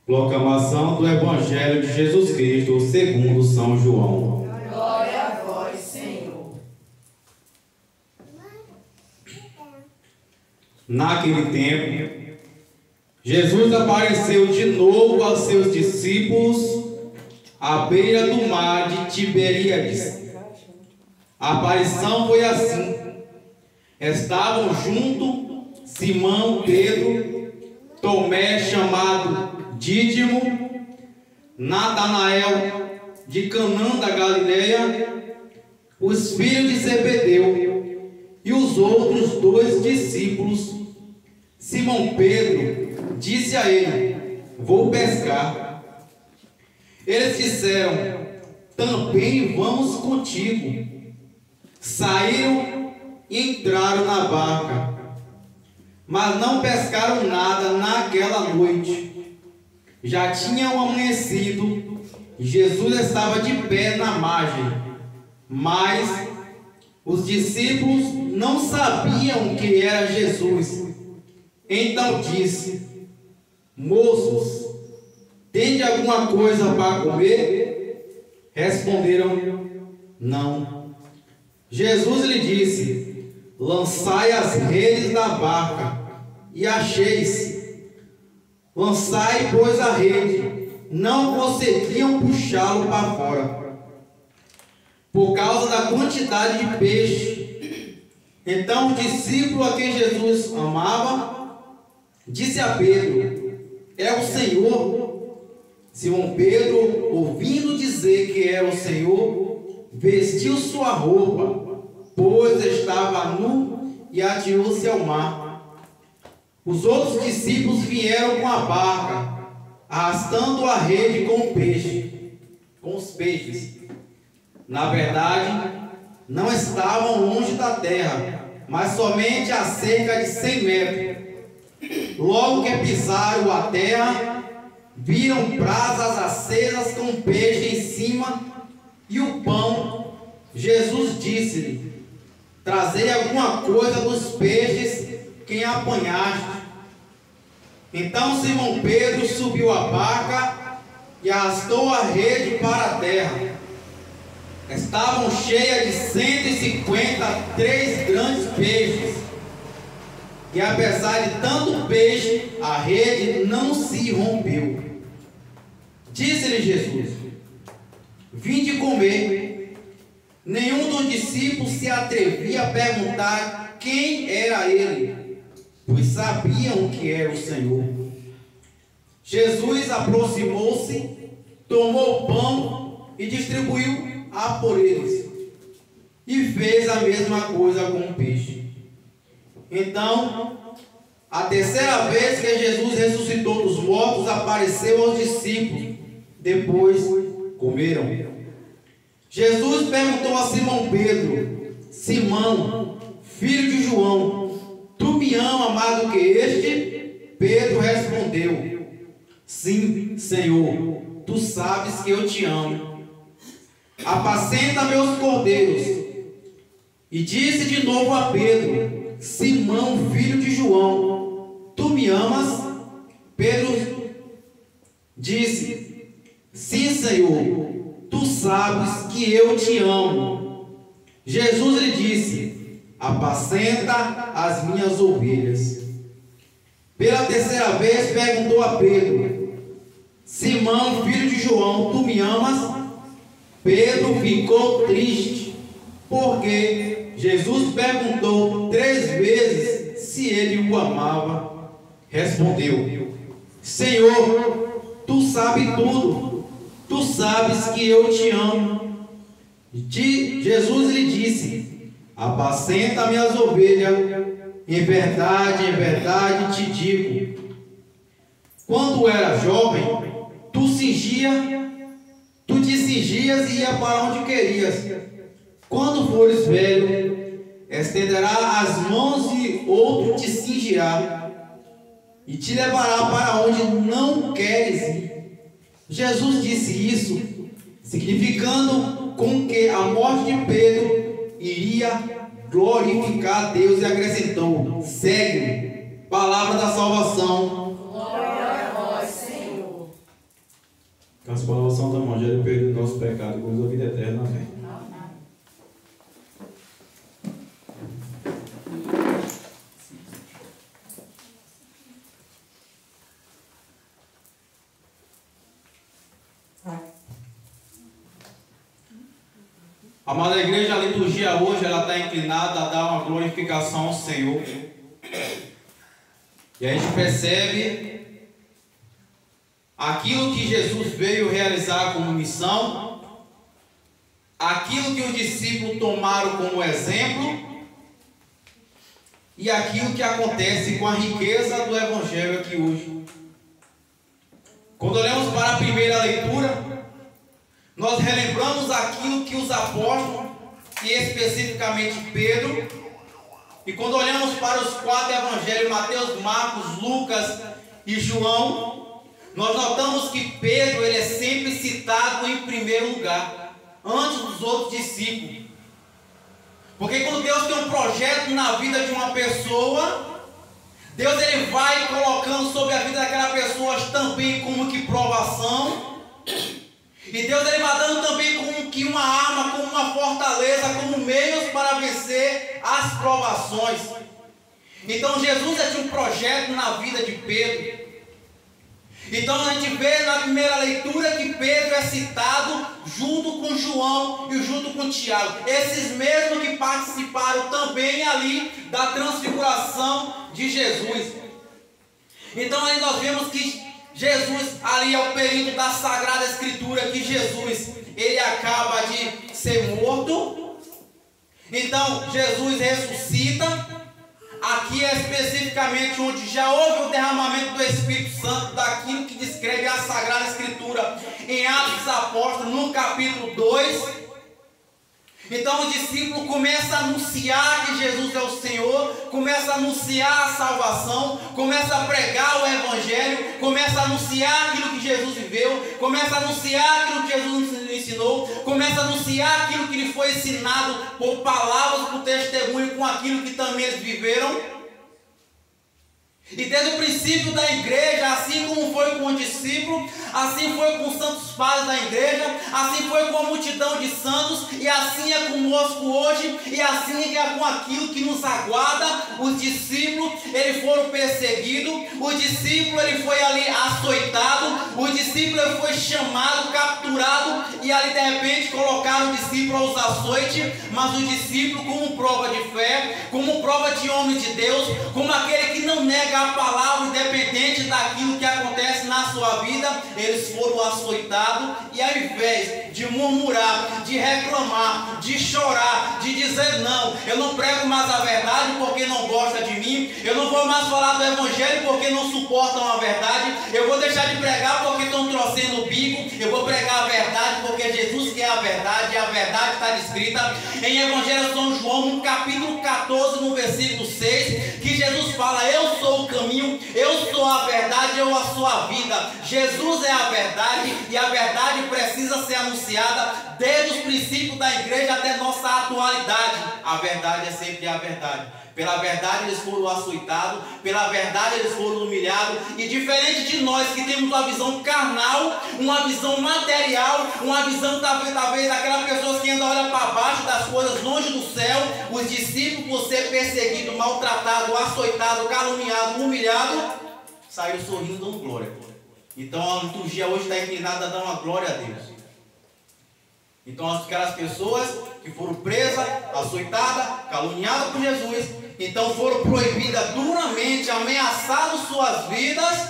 Proclamação do Evangelho de Jesus Cristo segundo São João. Glória a vós, Senhor. Naquele tempo, Jesus apareceu de novo aos seus discípulos à beira do mar de Tiberíades. A aparição foi assim. Estavam junto Simão, Pedro, Tomé, chamado Dídimo, Natanael, de Canaã da Galileia, os filhos de Zebedeu e os outros 2 discípulos. Simão Pedro disse a ele: vou pescar. Eles disseram: também vamos contigo. Saíram e entraram na barca, mas não pescaram nada naquela noite. Já tinha amanhecido, Jesus estava de pé na margem, mas os discípulos não sabiam que era Jesus. Então disse: moços, tende alguma coisa para comer? Responderam: não. Jesus lhe disse: lançai as redes da barca e acheis. Lançai, pois, a rede. Não conseguiam puxá-lo para fora, por causa da quantidade de peixe. Então o discípulo a quem Jesus amava disse a Pedro: é o Senhor. Simão Pedro, ouvindo dizer que era o Senhor, vestiu sua roupa, pois estava nu, e atirou-se ao mar. Os outros discípulos vieram com a barca, arrastando a rede com os peixes. Na verdade, não estavam longe da terra, mas somente a cerca de 100 metros. Logo que pisaram a terra, viram brasas acesas com peixe em cima e o pão. Jesus disse-lhe: trazei alguma coisa dos peixes que apanhaste. Então Simão Pedro subiu a barca e arrastou a rede para a terra. Estavam cheias de 153 grandes peixes. E apesar de tanto peixe, a rede não se rompeu. Disse-lhe Jesus: vinde comer. Nenhum dos discípulos se atrevia a perguntar quem era ele, pois sabiam que era o Senhor. Jesus aproximou-se, tomou o pão e distribuiu por eles, e fez a mesma coisa com o peixe. Então, a terceira vez que Jesus ressuscitou dos mortos, apareceu aos discípulos. Depois comeram. Jesus perguntou a Simão Pedro: Simão, filho de João, tu me amas mais do que este? Pedro respondeu: sim, Senhor, tu sabes que eu te amo. Apacenta meus cordeiros. E disse de novo a Pedro: Simão, filho de João, tu me amas? Pedro disse: sim, Senhor, tu sabes que eu te amo. Jesus lhe disse: apacenta as minhas ovelhas. Pela terceira vez perguntou a Pedro: Simão, filho de João, tu me amas? Pedro ficou triste, porque Jesus perguntou 3 vezes se ele o amava. Respondeu: Senhor, tu sabes tudo, tu sabes que eu te amo. Jesus lhe disse: apacenta minhas ovelhas. Em verdade te digo, quando era jovem, tu te cingias e ia para onde querias. Quando fores velho, estenderá as mãos e outro te cingirá e te levará para onde não queres ir. Jesus disse isso, significando com que a morte de Pedro iria glorificar a Deus, e acrescentou: segue-me. Palavra da salvação. Glória a vós, Senhor. Com as palavras são da mão, gera o perdoe do nosso pecado, com a vida eterna. Amém. Amada igreja, a liturgia hoje ela está inclinada a dar uma glorificação ao Senhor. E a gente percebe aquilo que Jesus veio realizar como missão, aquilo que os discípulos tomaram como exemplo e aquilo que acontece com a riqueza do Evangelho aqui hoje. Quando olhamos para a primeira leitura, nós relembramos aquilo que os apóstolos, e especificamente Pedro, e quando olhamos para os 4 evangelhos, Mateus, Marcos, Lucas e João, nós notamos que Pedro ele é sempre citado em primeiro lugar, antes dos outros discípulos. Porque quando Deus tem um projeto na vida de uma pessoa, Deus ele vai colocando sobre a vida daquela pessoa também como que provação. E Deus ele vai dando também como que uma arma, como uma fortaleza, como meios para vencer as provações. Então Jesus tinha um projeto na vida de Pedro. Então a gente vê na primeira leitura que Pedro é citado junto com João e junto com Tiago. Esses mesmos que participaram também ali da transfiguração de Jesus. Então aí nós vemos que Jesus, ali é o período da Sagrada Escritura, que Jesus, ele acaba de ser morto. Então, Jesus ressuscita. Aqui é especificamente onde já houve o derramamento do Espírito Santo, daquilo que descreve a Sagrada Escritura, em Atos dos Apóstolos, no capítulo 2. Então o discípulo começa a anunciar que Jesus é o Senhor, começa a anunciar a salvação, começa a pregar o Evangelho, começa a anunciar aquilo que Jesus viveu, começa a anunciar aquilo que Jesus nos ensinou, começa a anunciar aquilo que lhe foi ensinado por palavras, por testemunho, com aquilo que também eles viveram. E desde o princípio da igreja, assim como foi com o discípulo, assim foi com os santos padres da igreja, assim foi com a multidão de santos, e assim é conosco hoje, e assim é com aquilo que nos aguarda. Os discípulos, eles foram perseguidos, o discípulo, ele foi ali açoitado, o discípulo, ele foi chamado, capturado, e ali de repente colocaram o discípulo aos açoites, mas o discípulo, como prova de fé, como prova de homem de Deus, como aquele que não nega a palavra, independente daquilo que acontece na sua vida, eles foram açoitados, e ao invés de murmurar, de reclamar, de chorar, de dizer não, eu não prego mais a verdade porque não gosta de mim, eu não vou mais falar do Evangelho porque não suportam a verdade, eu vou deixar de pregar porque estão trouxendo o bico, eu vou pregar a verdade porque Jesus quer a verdade, e a verdade está descrita em Evangelho de São João, no capítulo 14, no versículo 6, que Jesus fala: eu sou o caminho, eu sou a verdade, eu sou a vida. Jesus é a verdade, e a verdade precisa ser anunciada desde os princípios da igreja até nossa atualidade. A verdade é sempre a verdade. Pela verdade eles foram açoitados, pela verdade eles foram humilhados, e diferente de nós que temos uma visão carnal, uma visão material, uma visão talvez daquelas pessoas que andam olhando para baixo das coisas, longe do céu, os discípulos, por ser perseguidos, maltratados, açoitados, caluniados, humilhados, saíram sorrindo, dando glória. Então a liturgia hoje está inclinada a dar uma glória a Deus. Então aquelas pessoas que foram presas, açoitadas, caluniadas por Jesus, então foram proibidas duramente, ameaçadas suas vidas,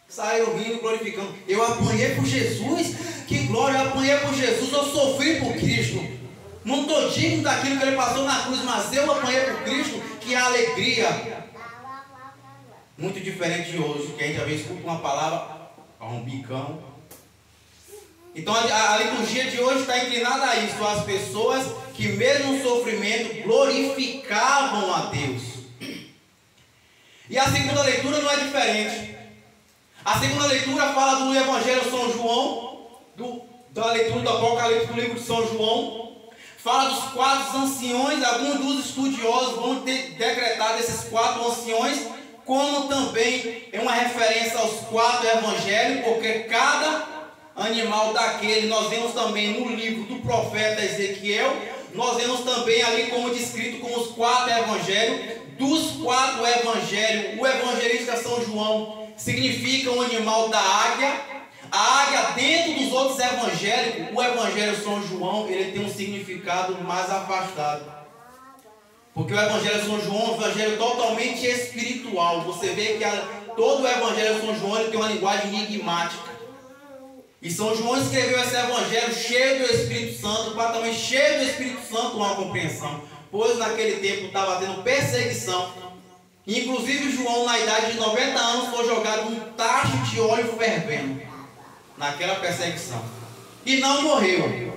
saíram rindo, glorificando. Eu apanhei por Jesus, que glória, eu apanhei por Jesus, eu sofri por Cristo. Não estou digno daquilo que ele passou na cruz, mas eu apanhei por Cristo, que é a alegria. Muito diferente de hoje, que a gente às vezes escuta uma palavra, um bicão. Então a liturgia de hoje está inclinada a isso, as pessoas que mesmo no sofrimento glorificavam a Deus. E a segunda leitura não é diferente. A segunda leitura fala do Evangelho de São João, da leitura do Apocalipse do livro de São João. Fala dos 4 anciões. Alguns dos estudiosos vão decretar desses 4 anciões como também é uma referência aos 4 evangelhos, porque cada animal daquele nós vemos também no livro do profeta Ezequiel, nós vemos também ali como descrito como os 4 evangelhos. Dos 4 evangelhos, o evangelista São João significa um animal da águia. A águia, dentro dos outros evangélicos, o evangelho de São João, ele tem um significado mais afastado. Porque o evangelho de São João é um evangelho totalmente espiritual. Você vê que todo o evangelho de São João ele tem uma linguagem enigmática. E São João escreveu esse evangelho cheio do Espírito Santo, para também cheio do Espírito Santo uma compreensão. Pois naquele tempo estava tendo perseguição. Inclusive João, na idade de 90 anos, foi jogado num tacho de óleo fervendo. Naquela perseguição. E não morreu.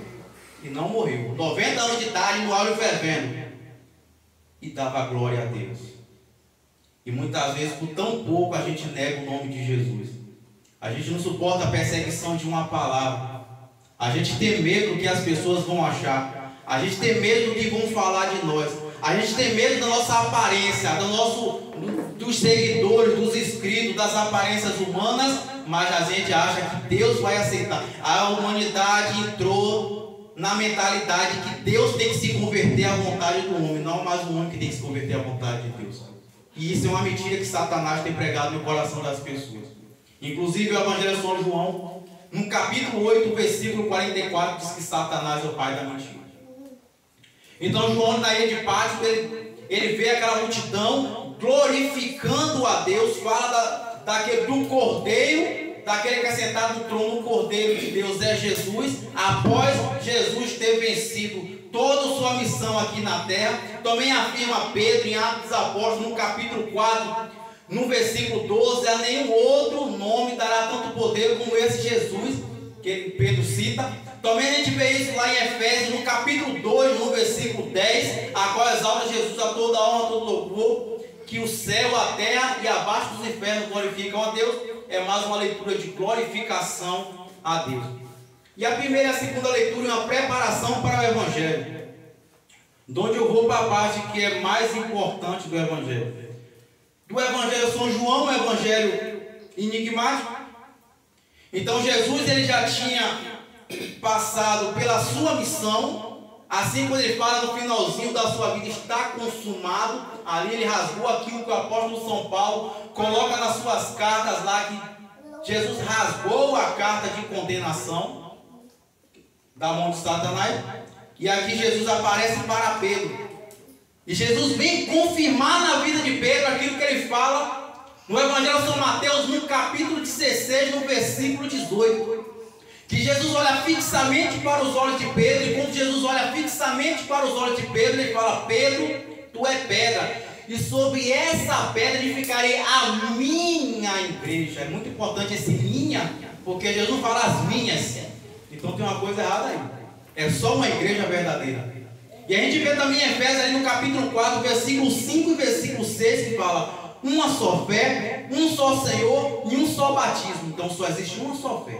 90 anos de idade no óleo fervendo. E dava glória a Deus. E muitas vezes, por tão pouco, a gente nega o nome de Jesus. A gente não suporta a perseguição de uma palavra. A gente tem medo do que as pessoas vão achar. A gente tem medo do que vão falar de nós. A gente tem medo da nossa aparência, dos seguidores, dos inscritos, das aparências humanas. Mas a gente acha que Deus vai aceitar. A humanidade entrou na mentalidade que Deus tem que se converter à vontade do homem, não mais o homem que tem que se converter à vontade de Deus. E isso é uma mentira que Satanás tem pregado no coração das pessoas. Inclusive o Evangelho de São João, no capítulo 8, versículo 44, diz que Satanás é o pai da mentira. Então João, na ilha de Patmos, ele vê aquela multidão glorificando a Deus, fala do cordeiro, daquele que é sentado no trono, o cordeiro de Deus é Jesus. Após Jesus ter vencido toda a sua missão aqui na terra, também afirma Pedro em Atos dos Apóstolos, no capítulo 4, no versículo 12, a nenhum outro nome dará tanto poder como esse Jesus, que Pedro cita. Também a gente vê isso lá em Efésios, no capítulo 2, no versículo 10, a qual exalta Jesus a toda honra, a todo louvor, que o céu, a terra e abaixo dos infernos glorificam a Deus. É mais uma leitura de glorificação a Deus. E a primeira e a segunda leitura é uma preparação para o Evangelho, de onde eu vou para a parte que é mais importante do Evangelho. Do Evangelho de São João, o Evangelho enigmático. Então Jesus ele já tinha passado pela sua missão. Assim quando ele fala no finalzinho da sua vida, está consumado. Ali ele rasgou aquilo que o apóstolo São Paulo coloca nas suas cartas lá, que Jesus rasgou a carta de condenação da mão de Satanás. E aqui Jesus aparece para Pedro. E Jesus vem confirmar na vida de Pedro aquilo que ele fala no Evangelho de São Mateus, no capítulo 16, no versículo 18. Que Jesus olha fixamente para os olhos de Pedro. E quando Jesus olha fixamente para os olhos de Pedro, ele fala: Pedro, tu é pedra, e sobre essa pedra edificarei a minha igreja. É muito importante esse minha, porque Jesus não fala as minhas. Então tem uma coisa errada aí. É só uma igreja verdadeira. E a gente vê também em Efésios, ali no capítulo 4, versículo 5 e versículo 6, que fala: uma só fé, um só Senhor e um só batismo. Então só existe uma só fé.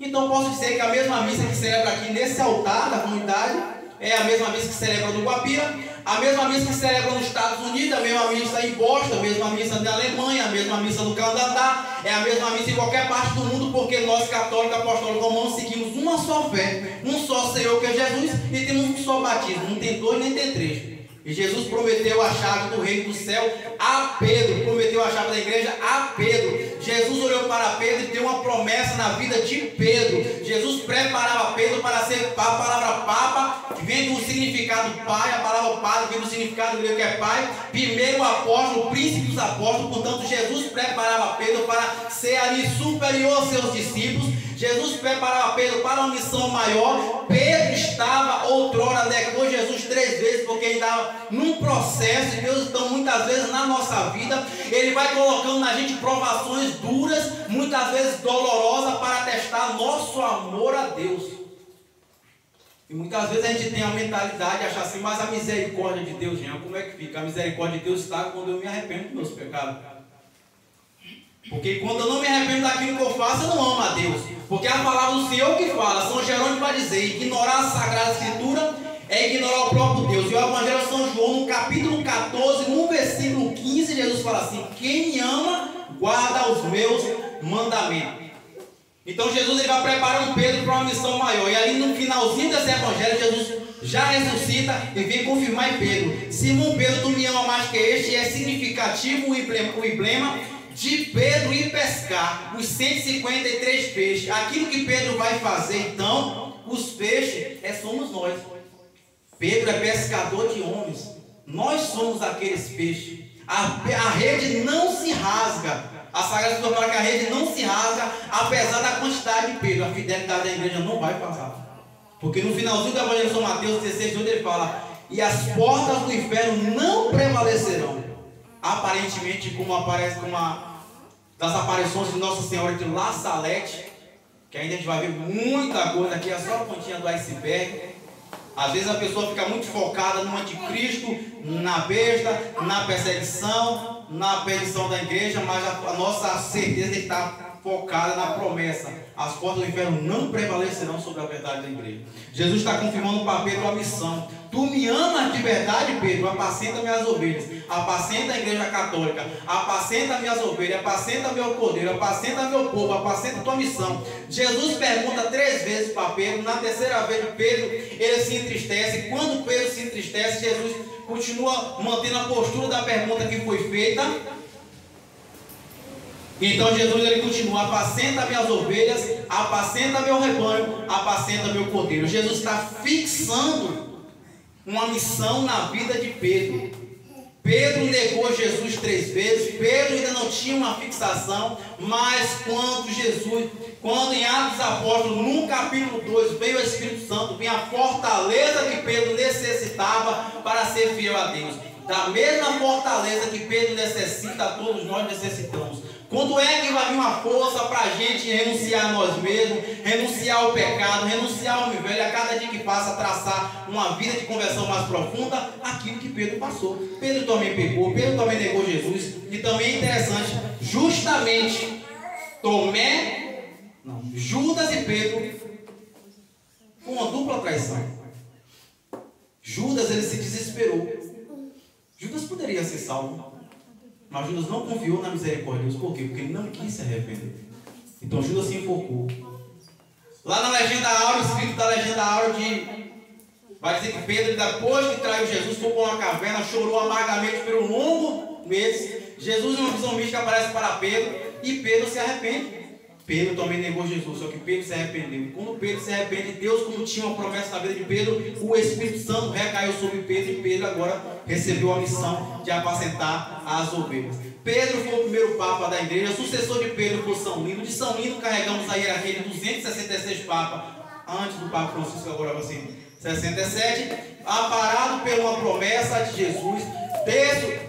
Então posso dizer que a mesma missa que celebra aqui nesse altar da comunidade é a mesma missa que celebra no Guapira, a mesma missa que celebra nos Estados Unidos, a mesma missa em Boston, a mesma missa na Alemanha, a mesma missa no Canadá, é a mesma missa em qualquer parte do mundo, porque nós católicos, apostólicos romanos, seguimos uma só fé, um só Senhor que é Jesus, e temos um só batismo, não tem dois nem tem três. E Jesus prometeu a chave do reino do céu a Pedro, prometeu a chave da igreja a Pedro. Jesus olhou para Pedro e deu uma promessa na vida de Pedro. Jesus preparava Pedro para ser a palavra Papa, que vem do significado Pai, a palavra Padre vem do significado grego que é Pai, primeiro apóstolo, príncipe dos apóstolos. Portanto, Jesus preparava Pedro para ser ali superior aos seus discípulos. Jesus preparava Pedro para uma missão maior. Pedro estava outrora, negou Jesus 3 vezes, porque ele estava num processo. E Deus, então, muitas vezes na nossa vida, Ele vai colocando na gente provações duras, muitas vezes dolorosas, para testar nosso amor a Deus. E muitas vezes a gente tem a mentalidade de achar assim: mas a misericórdia de Deus, gente, como é que fica? A misericórdia de Deus está quando eu me arrependo dos meus pecados. Porque quando eu não me arrependo daquilo que eu faço, eu não amo a Deus. Porque a palavra do Senhor que fala, São Jerônimo vai dizer, ignorar a Sagrada Escritura é ignorar o próprio Deus. E o Evangelho de São João, no capítulo 14, no versículo 15, Jesus fala assim: quem me ama, guarda os meus mandamentos. Então Jesus ele vai preparando Pedro para uma missão maior. E ali no finalzinho desse Evangelho, Jesus já ressuscita e vem confirmar em Pedro: Simão Pedro, tu me ama mais que este. E é significativo o emblema de Pedro ir pescar os 153 peixes. Aquilo que Pedro vai fazer, então, os peixes somos nós. Pedro é pescador de homens. Nós somos aqueles peixes. A rede não se rasga. A Sagrada Escritura fala que a rede não se rasga, apesar da quantidade de Pedro. A fidelidade da igreja não vai passar. Porque no finalzinho do Evangelho de São Mateus 16, onde ele fala: e as portas do inferno não prevalecerão. Aparentemente, como aparece com das aparições de Nossa Senhora de La Salette, que ainda a gente vai ver muita coisa aqui, é só a pontinha do iceberg. Às vezes a pessoa fica muito focada no anticristo, na besta, na perseguição da igreja, mas a nossa certeza está focada na promessa. As portas do inferno não prevalecerão sobre a verdade da igreja. Jesus está confirmando para Pedro a missão. Tu me amas de verdade, Pedro? Apacenta minhas ovelhas. Apacenta a igreja católica. Apacenta minhas ovelhas. Apacenta meu cordeiro. Apacenta meu povo. Apacenta tua missão. Jesus pergunta 3 vezes para Pedro. Na terceira vez, Pedro ele se entristece. Quando Pedro se entristece, Jesus continua mantendo a postura da pergunta que foi feita. Então Jesus ele continua: apacenta minhas ovelhas, apacenta meu rebanho, apacenta meu cordeiro. Jesus está fixando uma missão na vida de Pedro. Pedro negou Jesus 3 vezes. Pedro ainda não tinha uma fixação, mas quando em Atos dos Apóstolos, no capítulo 2, veio o Espírito Santo, veio a fortaleza que Pedro necessitava para ser fiel a Deus. Da mesma fortaleza que Pedro necessita, todos nós necessitamos. Quando é que vai vir uma força para a gente renunciar a nós mesmos, renunciar ao pecado, renunciar ao homem velho, e a cada dia que passa traçar uma vida de conversão mais profunda? Aquilo que Pedro passou. Pedro também pecou, Pedro também negou Jesus. E também é interessante, justamente Judas e Pedro, com uma dupla traição. Judas ele se desesperou. Judas poderia ser salvo, mas Judas não confiou na misericórdia de Deus. Por quê? Porque ele não quis se arrepender. Então Judas se enforcou. Lá na legenda áurea, escrito da legenda áurea, vai dizer que Pedro, depois que traiu Jesus, foi para uma caverna, chorou amargamente por um longo mês. Jesus, em uma visão mística, aparece para Pedro e Pedro se arrepende. Pedro também negou Jesus, só que Pedro se arrependeu. Quando Pedro se arrepende, Deus, como tinha uma promessa na vida de Pedro, o Espírito Santo recaiu sobre Pedro e Pedro agora recebeu a missão de apacentar as ovelhas. Pedro foi o primeiro papa da igreja, o sucessor de Pedro foi São Lino. De São Lino carregamos a hierarquia de 266 papas, antes do Papa Francisco, agora vai ser 67, amparado por uma promessa de Jesus.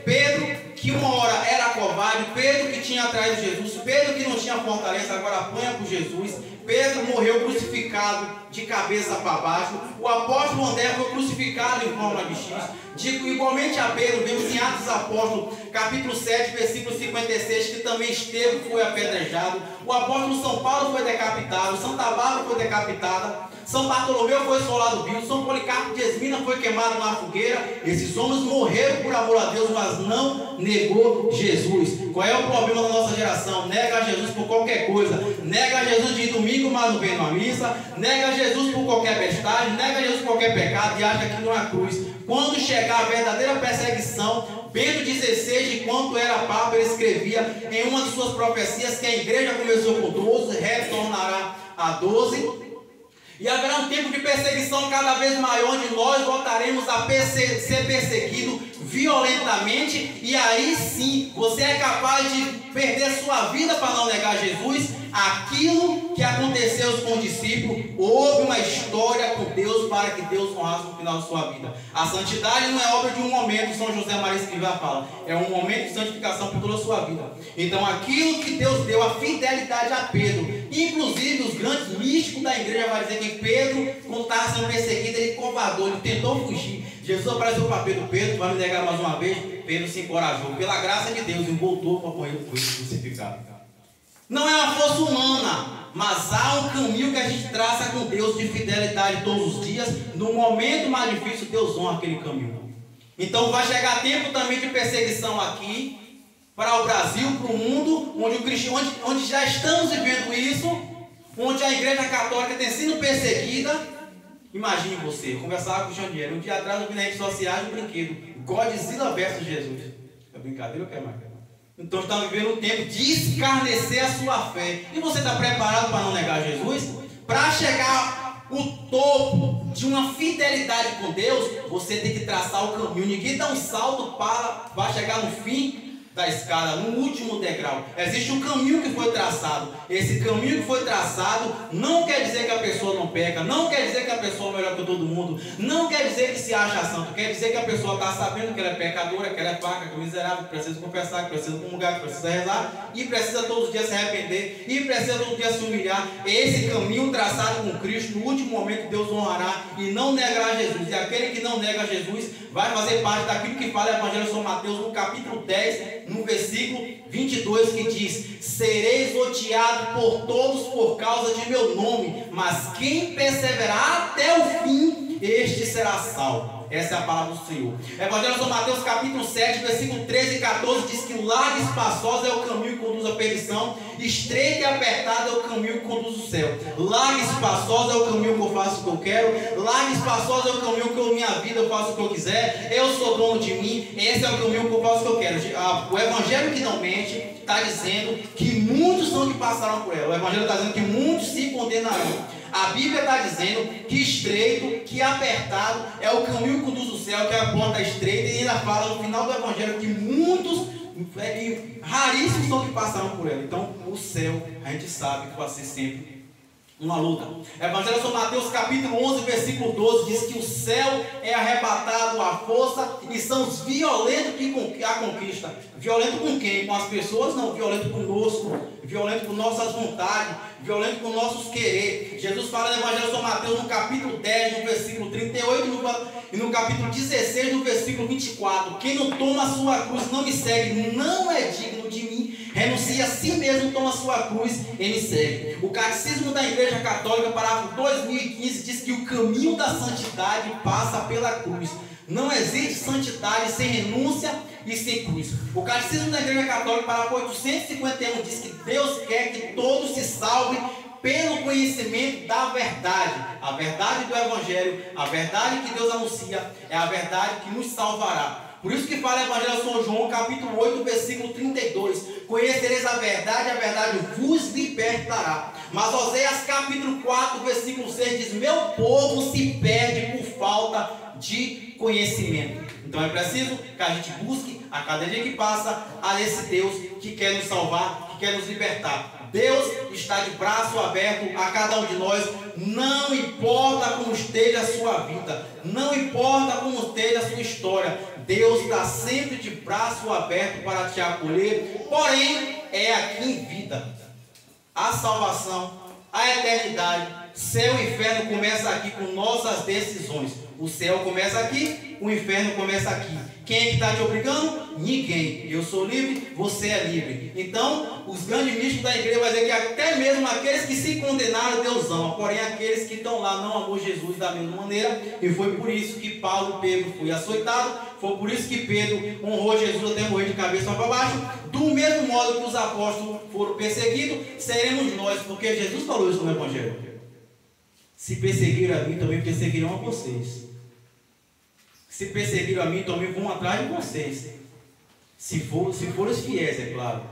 Pedro, que uma hora era covarde, Pedro que tinha traído Jesus, Pedro que não tinha fortaleza, agora apanha por Jesus. Pedro morreu crucificado de cabeça para baixo. O apóstolo André foi crucificado em forma de X. Igualmente a Pedro, vemos em Atos dos Apóstolos, capítulo 7, versículo 56, que também Estevão foi apedrejado. O apóstolo São Paulo foi decapitado. Santa Bárbara foi decapitada. São Bartolomeu foi esfolado vivo. São Policarpo de Esmina foi queimado na fogueira. Esses homens morreram por amor a Deus, mas não negou Jesus. Qual é o problema da nossa geração? Nega Jesus por qualquer coisa. Nega Jesus de domingo, mas não vem na missa. Nega Jesus por qualquer bestagem. Nega Jesus por qualquer pecado e acha que não é cruz. Quando chegar a verdadeira perseguição, Bento XVI, enquanto era Papa, ele escrevia em uma de suas profecias que a igreja começou com 12, retornará a 12. E haverá um tempo de perseguição cada vez maior, onde nós voltaremos a ser perseguidos violentamente. E aí sim, você é capaz de perder sua vida para não negar Jesus. Aquilo que aconteceu com os discípulos, houve uma história com Deus para que Deus honrasse no final de sua vida. A santidade não é obra de um momento, São José Maria Escrivá fala. É um momento de santificação por toda a sua vida. Então aquilo que Deus deu, a fidelidade a Pedro, inclusive os grandes místicos da igreja vai dizer que Pedro, quando estava sendo perseguido, ele covardou, ele tentou fugir. Jesus apareceu para Pedro: Pedro, vai me negar mais uma vez? Pedro se encorajou, pela graça de Deus, e voltou para morrer, foi crucificado. Não é uma força humana, mas há um caminho que a gente traça com Deus de fidelidade todos os dias. No momento mais difícil, Deus honra aquele caminho. Então vai chegar tempo também de perseguição aqui, para o Brasil, para o mundo, onde já estamos vivendo isso, onde a Igreja Católica tem sido perseguida. Imagine você, conversava com o Janiero, um dia atrás eu vi nas redes sociais um brinquedo, Godzilla versus Jesus. É brincadeira ou quer mais? Então estamos vivendo um tempo de escarnecer a sua fé. E você está preparado para não negar Jesus? Para chegar ao topo de uma fidelidade com Deus, você tem que traçar o caminho. Ninguém dá um salto para chegar no fim da escada, no último degrau. Existe um caminho que foi traçado. Esse caminho que foi traçado não quer dizer que a pessoa não peca, não quer dizer que a pessoa é melhor que todo mundo, não quer dizer que se acha santo, quer dizer que a pessoa está sabendo que ela é pecadora, que ela é fraca, que é miserável, que precisa confessar, que precisa comungar, que precisa rezar, e precisa todos os dias se arrepender, e precisa todos os dias se humilhar. Esse caminho traçado com Cristo, no último momento Deus honrará e não negará Jesus. E aquele que não nega Jesus vai fazer parte daquilo que fala o Evangelho de São Mateus no capítulo 10, no versículo 22, que diz: sereis odiados por todos por causa de meu nome, mas quem perseverar até o fim, este será salvo. Essa é a palavra do Senhor. Evangelho de São Mateus capítulo 7, versículo 13 e 14 diz que largo e espaçoso é o caminho que conduz à perdição, estreito e apertado é o caminho que conduz ao céu. Largo e espaçoso é o caminho que eu faço o que eu quero, largo e espaçoso é o caminho que eu, minha vida, eu faço o que eu quiser, eu sou dono de mim, esse é o caminho que eu faço o que eu quero. O Evangelho que não mente está dizendo que muitos são que passaram por ela. O Evangelho está dizendo que muitos se condenarão. A Bíblia está dizendo que estreito, que apertado é o caminho que conduz ao céu, que é a porta estreita, e ainda fala no final do Evangelho que muitos, raríssimos são que passaram por ela. Então o céu, a gente sabe que vai ser sempre uma luta. Evangelho de São Mateus capítulo 11, versículo 12 diz que o céu é arrebatado à força e são os violentos que a conquistam. Violento com quem? Com as pessoas? Não, violento conosco, violento com nossas vontades, violento com nossos querer. Jesus fala no Evangelho de São Mateus no capítulo 10, no versículo 38 e no capítulo 16, no versículo 24: quem não toma a sua cruz não me segue, não é digno de mim. Renuncia a si mesmo, toma a sua cruz e me segue. O Catecismo da Igreja Católica, parágrafo 2015, diz que o caminho da santidade passa pela cruz. Não existe santidade sem renúncia e sem cruz. O Catecismo da Igreja Católica, parágrafo 851, diz que Deus quer que todos se salvem pelo conhecimento da verdade. A verdade do Evangelho, a verdade que Deus anuncia, é a verdade que nos salvará. Por isso que fala o Evangelho de São João, capítulo 8, versículo 32. Conhecereis a verdade vos libertará. Mas Oséias, capítulo 4, versículo 6 diz: meu povo se perde por falta de conhecimento. Então é preciso que a gente busque a cada dia que passa a esse Deus que quer nos salvar, que quer nos libertar. Deus está de braço aberto a cada um de nós. Não importa como esteja a sua vida, não importa como esteja a sua história, Deus está sempre de braço aberto para te acolher. Porém, é aqui em vida. A salvação, a eternidade, céu e inferno começa aqui com nossas decisões. O céu começa aqui, o inferno começa aqui. Quem é que está te obrigando? Ninguém. Eu sou livre, você é livre. Então, os grandes místicos da igreja vão dizer que até mesmo aqueles que se condenaram, Deus ama. Porém, aqueles que estão lá não amou Jesus da mesma maneira. E foi por isso que Paulo e Pedro foi açoitado. Foi por isso que Pedro honrou Jesus até morrer de cabeça para baixo. Do mesmo modo que os apóstolos foram perseguidos, seremos nós. Porque Jesus falou isso no Evangelho. Se perseguiram a mim, também perseguirão a vocês. Se perseguiram a mim, também vão atrás de vocês. Se forem os fiéis, é claro.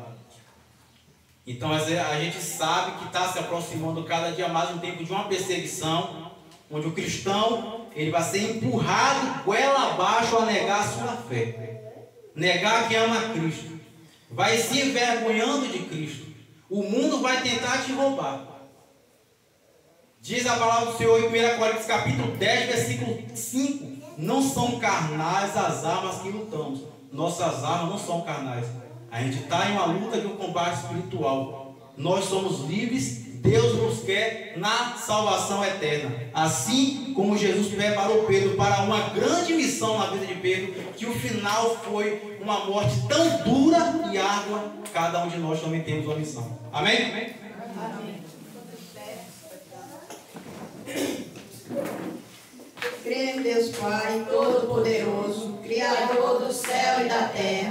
Então a gente sabe que está se aproximando cada dia mais um tempo de uma perseguição, onde o cristão ele vai ser empurrado goela abaixo a negar a sua fé. Negar que ama Cristo. Vai se envergonhando de Cristo. O mundo vai tentar te roubar. Diz a palavra do Senhor em 1 Coríntios capítulo 10, versículo 5. Não são carnais as armas que lutamos. Nossas armas não são carnais. A gente está em uma luta de um combate espiritual. Nós somos livres Deus nos quer na salvação eterna. Assim como Jesus preparou Pedro para uma grande missão na vida de Pedro, que o final foi uma morte tão dura e árdua, cada um de nós também temos uma missão. Amém? Amém. Creio em Deus Pai Todo-Poderoso, Criador do céu e da terra,